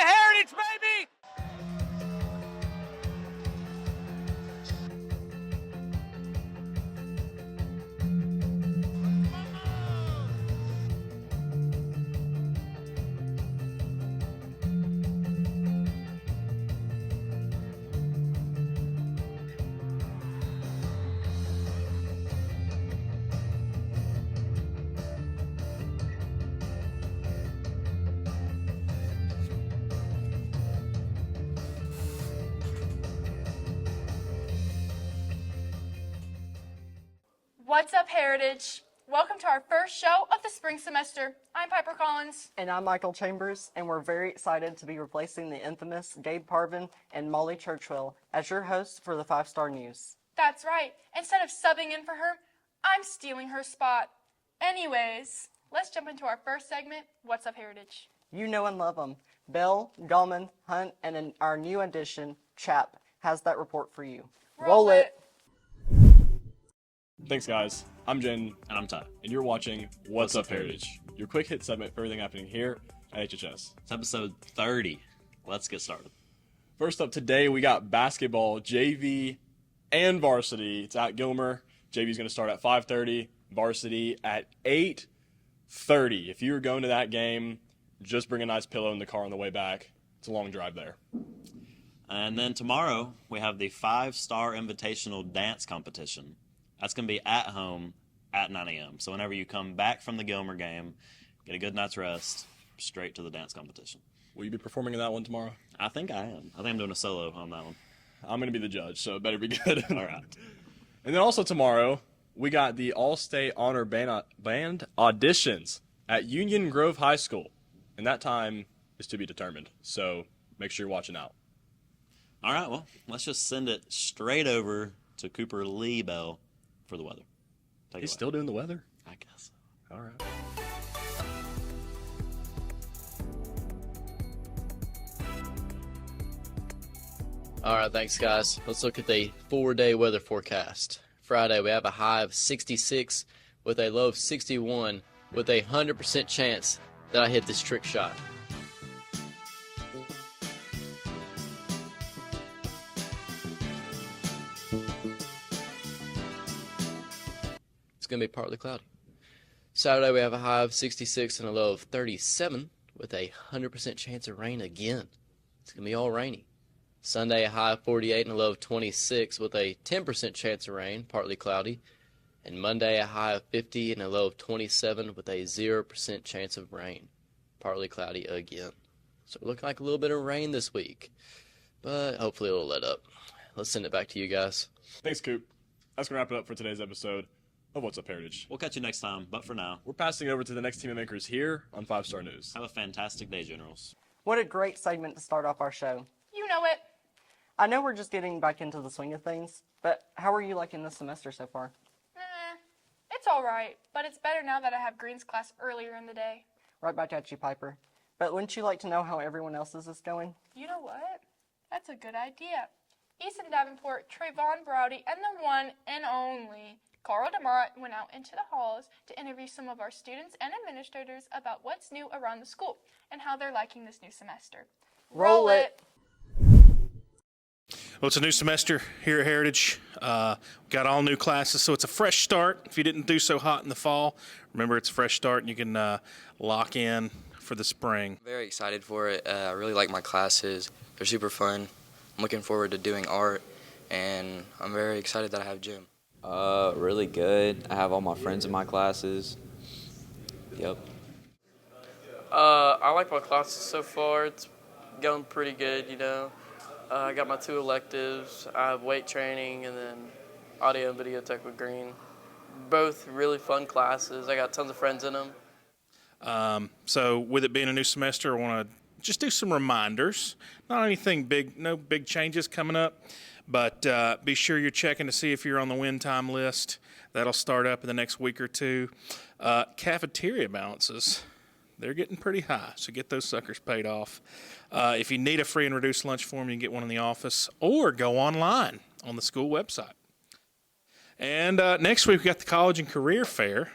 Heritage, baby! What's up, Heritage? Welcome to our first show of the spring semester. I'm Piper Collins. And I'm Michael Chambers, and we're very excited to be replacing the infamous Gabe Parvin and Molly Churchwell as your hosts for the 5-Star News. That's right. Instead of subbing in for her, I'm stealing her spot. Anyways, let's jump into our first segment, What's Up, Heritage? You know and love them. Bell, Gallman, Hunt, and in our new addition, Chap, has that report for you. Roll it. Thanks, guys. I'm Jen. And I'm Ty. And you're watching What's Up Heritage, your quick hit segment for everything happening here at HHS. It's episode 30. Let's get started. First up today, we got basketball, JV, and varsity. It's at Gilmer. JV is going to start at 5:30, varsity at 8:30. If you're going to that game, just bring a nice pillow in the car on the way back. It's a long drive there. And then tomorrow, we have the 5-Star Invitational Dance Competition. That's going to be at home at 9 a.m. So whenever you come back from the Gilmer game, get a good night's rest, straight to the dance competition. Will you be performing in that one tomorrow? I think I am. I think I'm doing a solo on that one. I'm going to be the judge, so it better be good. All right. And then also tomorrow, we got the All-State Honor Band auditions at Union Grove High School. And that time is to be determined, so make sure you're watching out. All right, well, let's just send it straight over to Cooper Lee Bell for the weather. He's still doing the weather? I guess. All right. All right, thanks, guys. Let's look at the 4-day weather forecast. Friday, we have a high of 66 with a low of 61 with a 100% chance that I hit this trick shot. It's going to be partly cloudy. Saturday, we have a high of 66 and a low of 37 with a 100% chance of rain again. It's going to be all rainy. Sunday, a high of 48 and a low of 26 with a 10% chance of rain, partly cloudy. And Monday, a high of 50 and a low of 27 with a 0% chance of rain, partly cloudy again. So we're looking like a little bit of rain this week, but hopefully it'll let up. Let's send it back to you guys. Thanks, Coop. That's going to wrap it up for today's episode of What's Up Heritage. We'll catch you next time, but for now, We're passing over to the next team of makers here on 5-Star News. have a fantastic day, Generals. What a great segment to start off our show. You know it. I know we're just getting back into the swing of things, but how are you liking this semester so far? It's all right, but it's better now that I have Green's class earlier in the day. Right back at you, Piper. But wouldn't you like to know how everyone else's is going? You know what? That's a good idea. Easton Davenport, Trayvon Browdy, and the one and only Carl DeMott went out into the halls to interview some of our students and administrators about what's new around the school and how they're liking this new semester. Roll it. Well, it's a new semester here at Heritage. Got all new classes, so it's a fresh start. If you didn't do so hot in the fall, remember it's a fresh start and you can lock in for the spring. Very excited for it. I really like my classes. They're super fun. I'm looking forward to doing art, and I'm very excited that I have gym. Really good. I have all my friends in my classes. Yep. I like my classes so far. It's going pretty good, you know. I got my 2 electives. I have weight training and then audio and video tech with Green. Both really fun classes. I got tons of friends in them. So with it being a new semester, I want to just do some reminders. Not anything big, no big changes coming up, but be sure you're checking to see if you're on the win time list. That'll start up in the next week or two. Cafeteria balances, they're getting pretty high, so get those suckers paid off. If you need a free and reduced lunch form, you can get one in the office or go online on the school website. And next week, we got the College and Career Fair.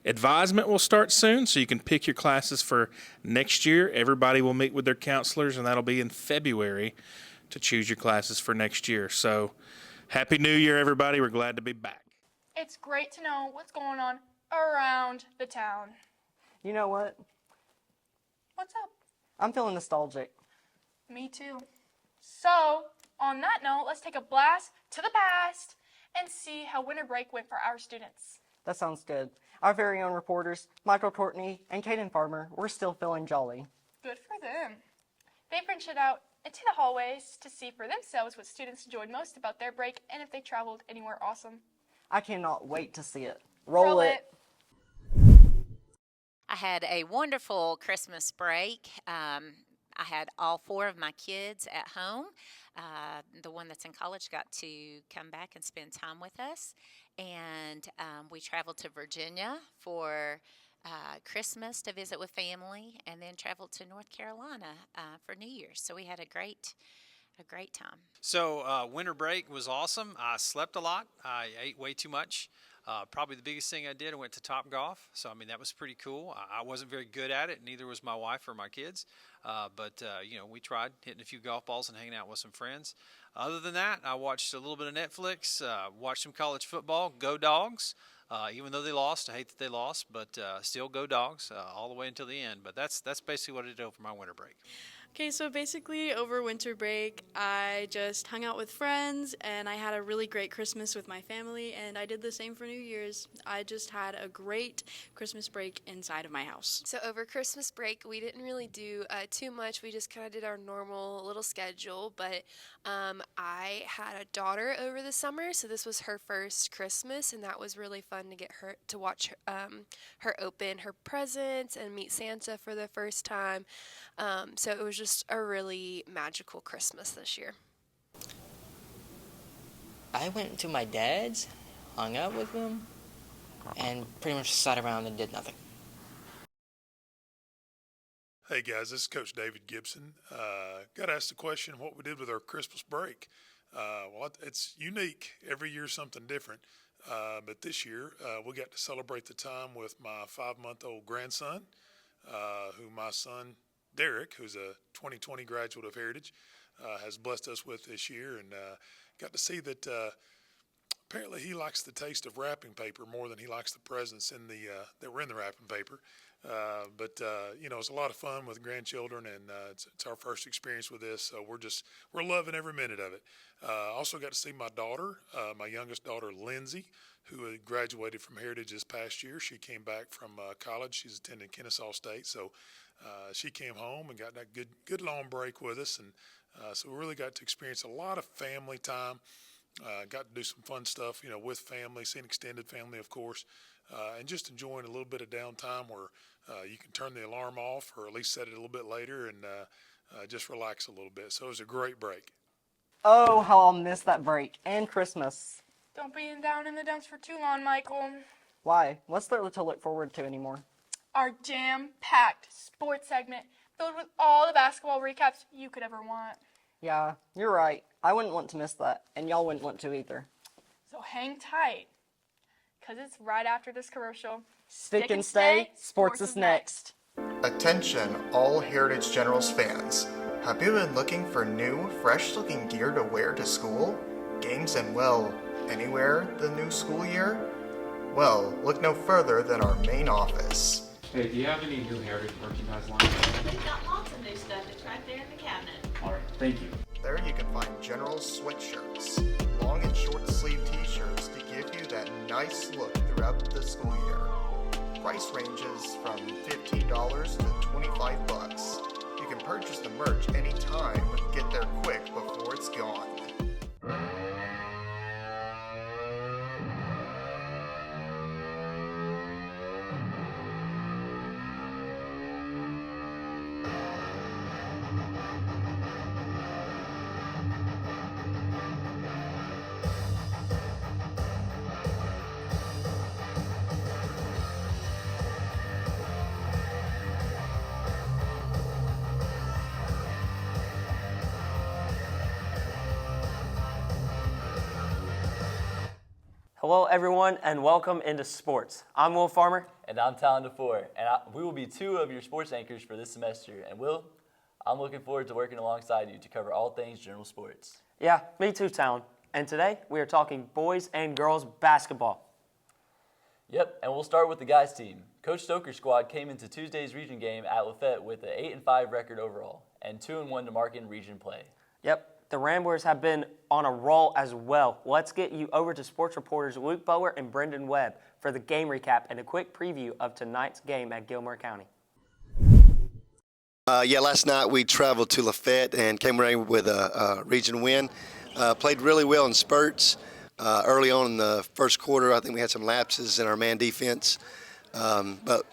Advisement will start soon, so you can pick your classes for next year. Everybody will meet with their counselors, and that'll be in February to choose your classes for next year. So, Happy New Year, everybody. We're glad to be back. It's great to know what's going on around the town. You know what? What's up? I'm feeling nostalgic. Me too. So, on that note, let's take a blast to the past and see how winter break went for our students. That sounds good. Our very own reporters, Michael Courtney and Caden Farmer, we're still feeling jolly. Good for them. They ventured out into the hallways to see for themselves what students enjoyed most about their break and if they traveled anywhere awesome. I cannot wait to see it. Roll it. I had a wonderful Christmas break. I had all 4 of my kids at home. The one that's in college got to come back and spend time with us. And we traveled to Virginia for Christmas to visit with family, and then traveled to North Carolina for New Year's. So we had a great time. So winter break was awesome. I slept a lot. I ate way too much. Probably the biggest thing I did, I went to Topgolf. So, I mean, that was pretty cool. I wasn't very good at it, neither was my wife or my kids. But we tried hitting a few golf balls and hanging out with some friends. Other than that, I watched a little bit of Netflix, watched some college football. Go Dogs. Even though they lost, I hate that they lost, but still go Dogs all the way until the end. But that's basically what I did over my winter break. Okay, so basically over winter break, I just hung out with friends, and I had a really great Christmas with my family, and I did the same for New Year's. I just had a great Christmas break inside of my house. So over Christmas break, we didn't really do too much. We just kind of did our normal little schedule, but I had a daughter over the summer, so this was her first Christmas, and that was really fun to get her to watch her open her presents and meet Santa for the first time. So it was just a really magical Christmas this year. I went to my dad's, hung out with him, and pretty much sat around and did nothing. Hey guys, this is Coach David Gibson. Got asked the question what we did with our Christmas break. Well, it's unique. Every year something different. But this year we got to celebrate the time with my 5-month-old grandson, who my son Derek, who's a 2020 graduate of Heritage, has blessed us with this year, and got to see that apparently he likes the taste of wrapping paper more than he likes the presents in that were in the wrapping paper. But it's a lot of fun with grandchildren, and it's our first experience with this, so we're loving every minute of it. Also got to see my daughter, my youngest daughter Lindsay, who had graduated from Heritage this past year. She came back from college. She's attending Kennesaw State, so she came home and got that good long break with us, and so we really got to experience a lot of family time. Got to do some fun stuff, with family, seeing extended family, of course, and just enjoying a little bit of downtime where you can turn the alarm off or at least set it a little bit later and just relax a little bit. So it was a great break. Oh, how I'll miss that break and Christmas. Don't be down in the dumps for too long, Michael. Why? What's there to look forward to anymore? Our jam-packed sports segment filled with all the basketball recaps you could ever want. Yeah, you're right. I wouldn't want to miss that, and y'all wouldn't want to either. So hang tight, because it's right after this commercial. Stick and stay, sports is next. Attention all Heritage Generals fans. Have you been looking for new, fresh-looking gear to wear to school, games, and, well, anywhere the new school year? Well, look no further than our main office. Hey, do you have any new Heritage merchandise lines? We've got lots of new stuff. It's right there in the cabinet. All right, thank you. There you can find General's sweatshirts, long and short sleeve t-shirts to give you that nice look throughout the school year. Price ranges from $15 to $25. You can purchase the merch anytime. Get there quick before it's gone. Hello, everyone, and welcome into sports. I'm Will Farmer. And I'm Talon DeFore, and we will be two of your sports anchors for this semester. And Will, I'm looking forward to working alongside you to cover all things general sports. Yeah, me too, Talon. And today, we are talking boys and girls basketball. Yep, and we'll start with the guys' team. Coach Stoker's squad came into Tuesday's region game at Lafayette with an 8-5 record overall and 2-1 to mark in region play. Yep, the Ramblers have been on a roll as well. Let's get you over to sports reporters Luke Bower and Brendan Webb for the game recap and a quick preview of tonight's game at Gilmer County. Last night we traveled to Lafayette and came away with a region win. Played really well in spurts. Early on in the first quarter, I think we had some lapses in our man defense. But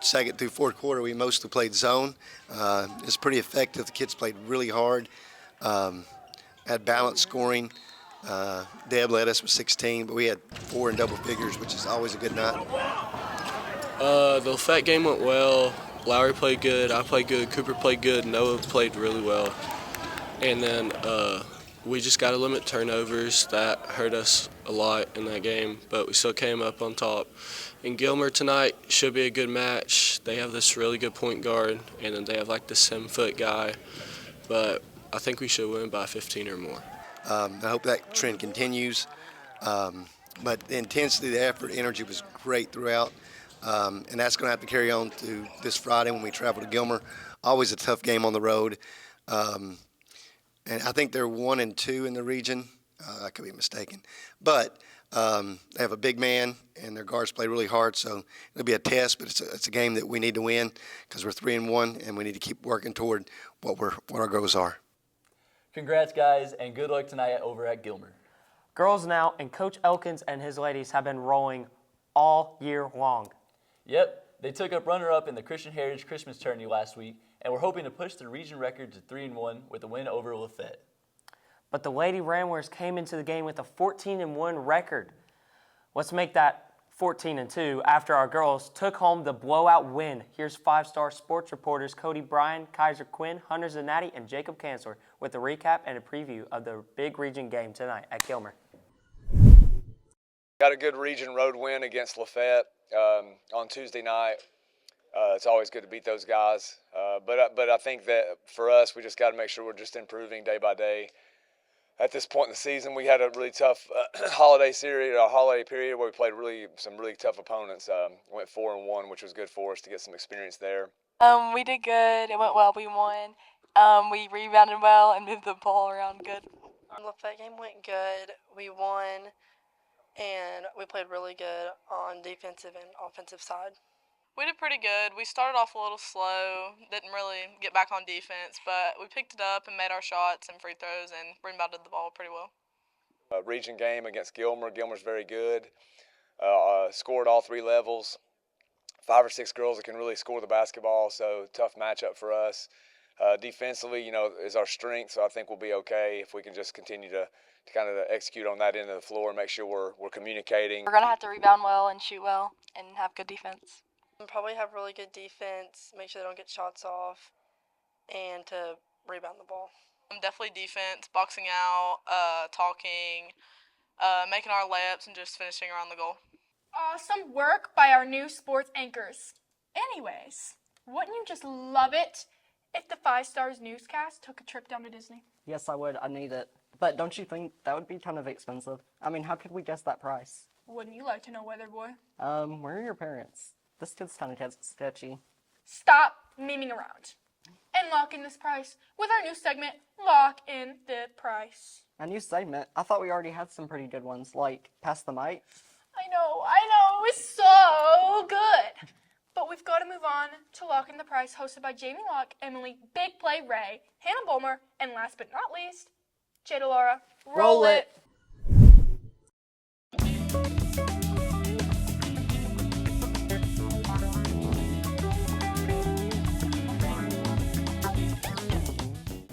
second through fourth quarter, we mostly played zone. It was pretty effective. The kids played really hard. Had balanced scoring. Deb led us with 16, but we had 4 in double figures, which is always a good night. The Lafayette game went well. Lowry played good. I played good. Cooper played good. Noah played really well. And then we just got to limit turnovers. That hurt us a lot in that game, but we still came up on top. In Gilmer tonight should be a good match. They have this really good point guard, and then they have like this 7-foot guy. But I think we should win by 15 or more. I hope that trend continues. But the intensity, the effort, energy was great throughout. And that's going to have to carry on to this Friday when we travel to Gilmer. Always a tough game on the road. And I think they're 1-2 in the region. I could be mistaken. But they have a big man, and their guards play really hard. So it'll be a test, but it's a game that we need to win because we're 3-1, and we need to keep working toward what our goals are. Congrats, guys, and good luck tonight over at Gilmer. Girls now, and Coach Elkins and his ladies have been rolling all year long. Yep, they took up runner-up in the Christian Heritage Christmas Tourney last week, and we're hoping to push the region record to 3-1 with a win over Lafayette. But the Lady Ramblers came into the game with a 14-1 record. Let's make that 14-2 after our girls took home the blowout win. Here's 5-star sports reporters Cody Bryan, Kaiser Quinn, Hunter Zanatti, and Jacob Kanzler with a recap and a preview of the big region game tonight at Gilmer. Got a good region road win against Lafayette on Tuesday night. It's always good to beat those guys. But I think that for us, we just got to make sure we're just improving day by day. At this point in the season, we had a really tough holiday period where we played some really tough opponents. Went 4-1, which was good for us to get some experience there. We did good. It went well. We won. We rebounded well and moved the ball around good. The Lafayette game went good. We won, and we played really good on defensive and offensive side. We did pretty good. We started off a little slow, didn't really get back on defense, but we picked it up and made our shots and free throws and rebounded the ball pretty well. Region game against Gilmer. Gilmer's very good. Scored all 3 levels. 5 or 6 girls that can really score the basketball, so tough matchup for us. Defensively, is our strength, so I think we'll be okay if we can just continue to kind of execute on that end of the floor and make sure we're communicating. We're going to have to rebound well and shoot well and have good defense. We'll probably have really good defense, make sure they don't get shots off, and to rebound the ball. Definitely defense, boxing out, talking, making our layups, and just finishing around the goal. Awesome work by our new sports anchors. Anyways, wouldn't you just love it if the 5 Stars newscast took a trip down to Disney? Yes, I would. I need it. But don't you think that would be kind of expensive? I mean, how could we guess that price? Wouldn't you like to know, Weather Boy? Where are your parents? This kid's kind of sketchy. Stop memeing around and lock in this price with our new segment, Lock in the Price. A new segment? I thought we already had some pretty good ones, like Pass the Mic. I know, it's so good. But we've got to move on to Lock in the Price, hosted by Jamie Locke, Emily, Big Play Ray, Hannah Bulmer, and last but not least, Jada Laura. Roll it.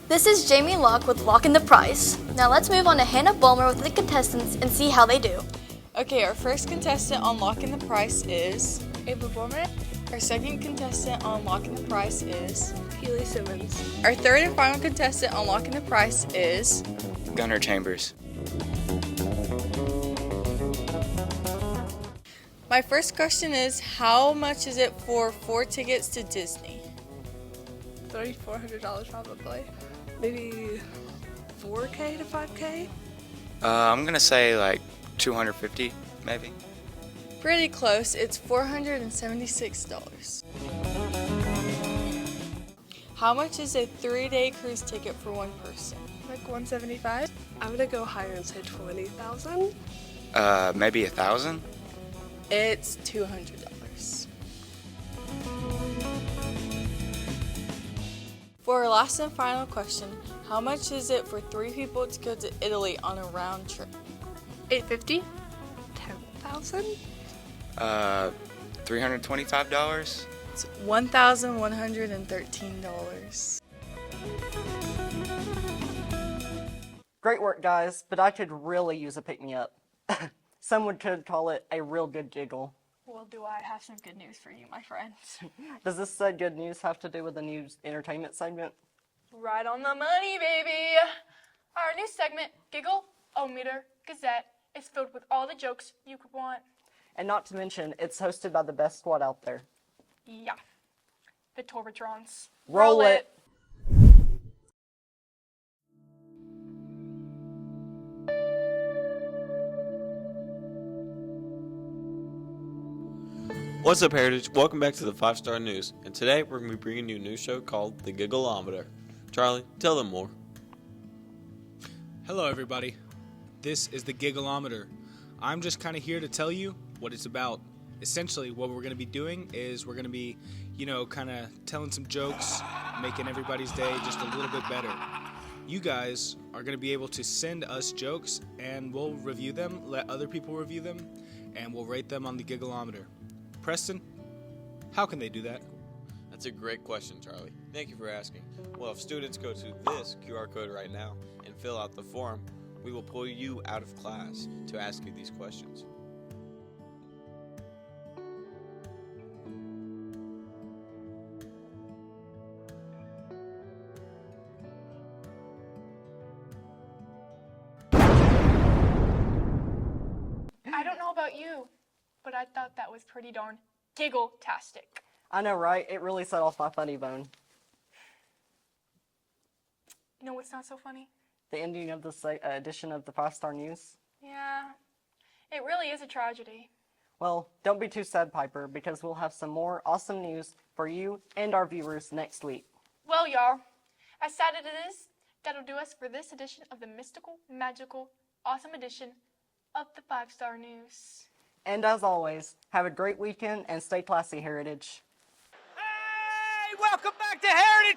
This is Jamie Locke with Lock in the Price. Now let's move on to Hannah Bulmer with the contestants and see how they do. Okay, our first contestant on Lock in the Price is Ava Bulmer. Our second contestant on Lock in the Price is Keely Simmons. Our third and final contestant on Lock in the Price is Gunnar Chambers. My first question is, how much is it for 4 tickets to Disney? $300-$400 probably. Maybe 4K to 5K? I'm gonna say like 250, maybe. Pretty close. It's $476. How much is a 3-day cruise ticket for one person? Like 175? I'm gonna go higher and say 20,000. Maybe 1,000. It's $200. For our last and final question, how much is it for 3 people to go to Italy on a round trip? $850? $10,000? $325. It's $1,113. Great work, guys, but I could really use a pick-me-up. Someone could call it a real good giggle. Well, do I have some good news for you, my friends? Does this good news have to do with the new entertainment segment? Right on the money, baby! Our new segment, Giggle-O-Meter Gazette, is filled with all the jokes you could want. And not to mention, it's hosted by the best squad out there. Yeah. The Torbatrons. Roll it! What's up, Heritage? Welcome back to the 5-Star News, and today we're going to be bringing you a new show called The Giggleometer. Charlie, tell them more. Hello, everybody. This is The Giggleometer. I'm just kind of here to tell you what it's about. Essentially, what we're going to be doing is we're going to be, kind of telling some jokes, making everybody's day just a little bit better. You guys are going to be able to send us jokes, and we'll review them, let other people review them, and we'll rate them on The Giggleometer. Preston, how can they do that? That's a great question, Charlie. Thank you for asking. Well, if students go to this QR code right now and fill out the form, we will pull you out of class to ask you these questions. I don't know about you, but I thought that was pretty darn giggle-tastic. I know, right? It really set off my funny bone. You know what's not so funny? The ending of this edition of the 5-Star News. Yeah, it really is a tragedy. Well, don't be too sad, Piper, because we'll have some more awesome news for you and our viewers next week. Well, y'all, as sad as it is, that'll do us for this edition of the mystical, magical, awesome edition of the 5-Star News. And as always, have a great weekend and stay classy, Heritage. Hey, welcome back to Heritage